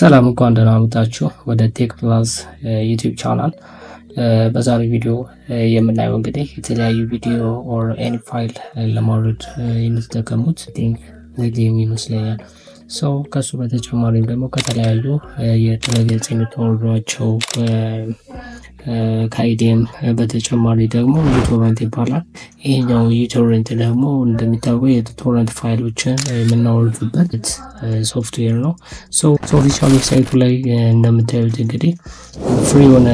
ሰላም እንኳን ደህና መጣችሁ ወደ ቴክ ፕላስ ዩቲዩብ ቻናል። በዛሬው ቪዲዮ የምናየው እንግዲህ የተለያዩ ቪዲዮ ኦር ኤኒ ፋይል ለማውረድ የምትጠቀሙት ዊዲም ይመስለኛል። ሰው ከሱ በተጨማሪም ደግሞ ከተለያዩ የድረገጽ የምታወርዷቸው ከአይዲኤም በተጨማሪ ደግሞ ዩቶረንት ይባላል። ይሄኛው ዩቶረንት ደግሞ እንደሚታወቀው የቶረንት ፋይሎችን የምናወርድበት ሶፍትዌር ነው። ኦፊሻል ዌብሳይቱ ላይ እንደምታዩት እንግዲህ ፍሪ የሆነ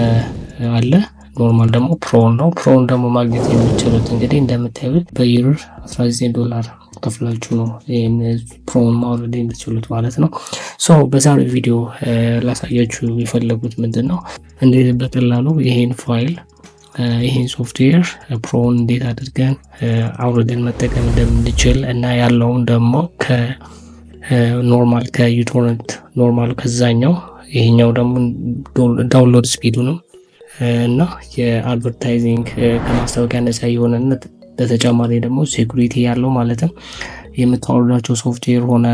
አለ፣ ኖርማል ደግሞ ፕሮን ነው። ፕሮን ደግሞ ማግኘት የሚችሉት እንግዲህ እንደምታዩት በይር $19 ከፍላችሁ ነው ይህን ፕሮን ማውረድ የምትችሉት ማለት ነው። በዛሬው ቪዲዮ ላሳያችሁ የፈለጉት ምንድን ነው እንዴት በቀላሉ ይሄን ፋይል ይሄን ሶፍትዌር ፕሮን እንዴት አድርገን አውርደን መጠቀም እንደምንችል እና ያለውን ደግሞ ከኖርማል ከዩቶረንት ኖርማል ከዛኛው ይሄኛው ደግሞ ዳውንሎድ ስፒዱንም እና የአድቨርታይዚንግ ከማስታወቂያ ነፃ የሆነነት በተጨማሪ ደግሞ ሴኩሪቲ ያለው ማለትም የምታወርዳቸው ሶፍትዌር ሆነ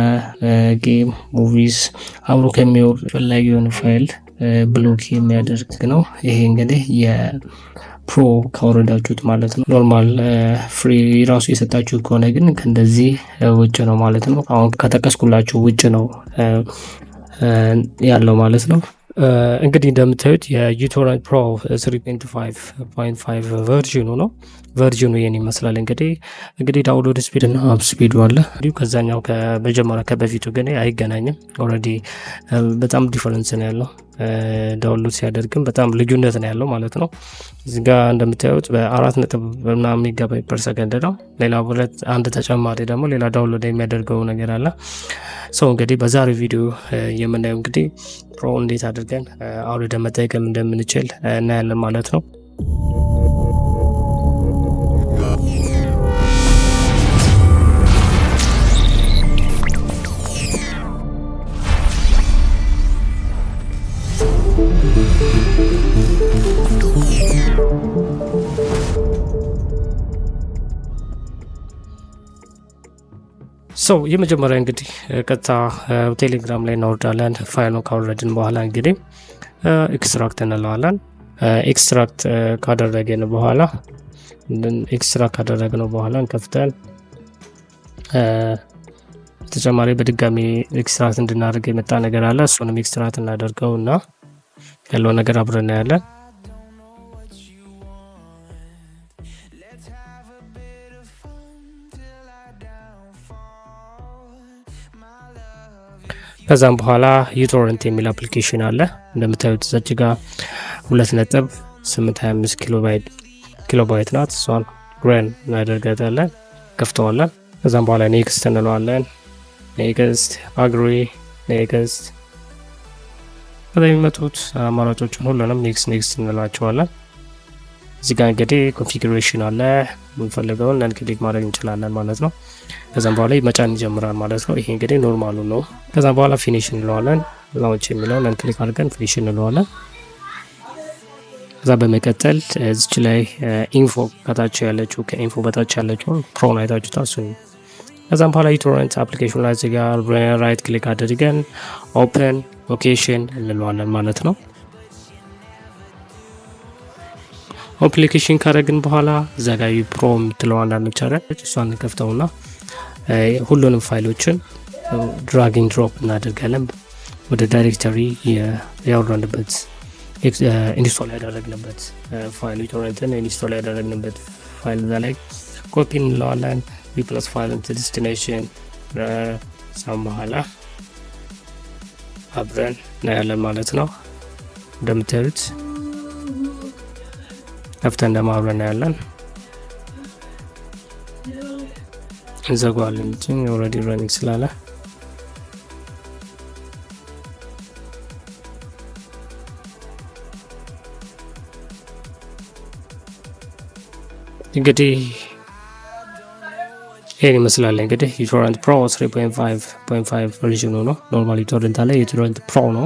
ጌም ሙቪስ አብሮ ከሚወርድ ፈላጊ የሆነ ፋይል ብሎክ የሚያደርግ ነው። ይሄ እንግዲህ የፕሮ ካወረዳችሁት ማለት ነው። ኖርማል ፍሪ ራሱ የሰጣችሁ ከሆነ ግን ከእንደዚህ ውጭ ነው ማለት ነው። አሁን ከጠቀስኩላችሁ ውጭ ነው ያለው ማለት ነው። እንግዲህ እንደምታዩት የዩቶረንት ፕሮ 3.5.5 ቨርዥኑ ነው። ቨርዥኑ ይሄን ይመስላል። እንግዲህ ዳውንሎድ ስፒድ እና አፕ ስፒዱ አለ። እንዲሁ ከዛኛው ከመጀመሪያ ከበፊቱ ግን አይገናኝም። ኦልሬዲ በጣም ዲፈረንስ ነው ያለው። ዳውንሎድ ሲያደርግም በጣም ልዩነት ነው ያለው ማለት ነው። እዚህ ጋር እንደምታዩት በ4.9 ሜጋባይት ፐር ሰከንድ ነው። ሌላ አንድ ተጨማሪ ደግሞ ሌላ ዳውንሎድ የሚያደርገው ነገር አለ። እንግዲህ በዛሬው ቪዲዮ የምናየው እንግዲህ ፕሮ እንዴት አድርገን አውርደን መጠቀም እንደምንችል እናያለን ማለት ነው። የመጀመሪያ እንግዲህ ቀጥታ ቴሌግራም ላይ እናወርዳለን። ፋይሉን ካወረድን በኋላ እንግዲህ ኤክስትራክት እንለዋለን። ኤክስትራክት ካደረግነው በኋላ እንከፍተን ተጨማሪ በድጋሚ ኤክስትራክት እንድናደርግ የመጣ ነገር አለ። እሱንም ኤክስትራክት እናደርገው እና ያለው ነገር አብረን እናያለን። ከዛም በኋላ ዩቶረንት የሚል አፕሊኬሽን አለ። እንደምታዩት እዛች ጋር 2.825 ኪሎባይት ናት። እሷን ራን እናደርጋታለን፣ ከፍተዋለን። ከዛም በኋላ ኔክስት እንለዋለን። ኔክስት አግሪ ኔክስት። ከዛ የሚመጡት አማራጮችን ሁሉንም ኔክስት እንላቸዋለን። እዚህ ጋር እንግዲህ ኮንፊግሬሽን አለ። የምንፈልገውን ነን ክሊክ ማድረግ እንችላለን ማለት ነው። ከዛም በኋላ መጫን ይጀምራል ማለት ነው። ይሄ እንግዲህ ኖርማሉ ነው። ከዛም በኋላ ፊኒሽ እንለዋለን። ላውንች የሚለው ነን ክሊክ አድርገን ፊኒሽ እንለዋለን። ከዛ በመቀጠል እዚች ላይ ኢንፎ ከታች ያለችው ከኢንፎ በታች ያለችው ፕሮን አይታችሁታ እሱን። ከዛም በኋላ ዩቶረንት አፕሊኬሽን ላይ እዚህ ጋር ራይት ክሊክ አድርገን ኦፕን ሎኬሽን እንለዋለን ማለት ነው። አፕሊኬሽን ካረግን በኋላ ዘጋዩ ፕሮ የምትለው አንዳንዶች አረች እሷን እንከፍተውና ሁሉንም ፋይሎችን ድራጊንግ ድሮፕ እናደርጋለን ወደ ዳይሬክተሪ ያወረድንበት ኢንስቶል ያደረግንበት ፋይል ዩቶረንትን ኢንስቶል ያደረግንበት ፋይል እዛ ላይ ኮፒ እንለዋለን። ቢፕለስ ፋይል እንትን ዴስቲኔሽን ሳም በኋላ አብረን እናያለን ማለት ነው። እንደምታዩት ከፍተን እንደማብረን እናያለን። እንዘጋዋለን እንጂ ኦልሬዲ ረኒንግ ስላለ እንግዲህ ይሄን ይመስላል። እንግዲህ ዩቶረንት ፕሮ 3.5.5 ቨርዥኑ ነው። ኖርማል ዩቶረንት አለ፣ ዩቶረንት ፕሮ ነው።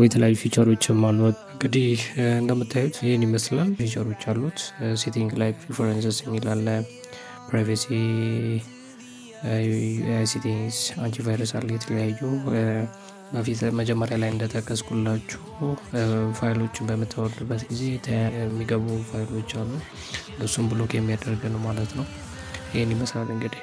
የተለያዩ ፊቸሮችም አሉት። እንግዲህ እንደምታዩት ይህን ይመስላል። ፊቸሮች አሉት። ሴቲንግ ላይ ፕሪፈረንስስ የሚል አለ፣ ፕራይቬሲ ሴቲንግስ፣ አንቲቫይረስ አለ፣ የተለያዩ በፊት መጀመሪያ ላይ እንደጠቀስኩላችሁ ፋይሎችን በምታወርዱበት ጊዜ የሚገቡ ፋይሎች አሉ። እሱም ብሎክ የሚያደርግ ነው ማለት ነው። ይህን ይመስላል እንግዲህ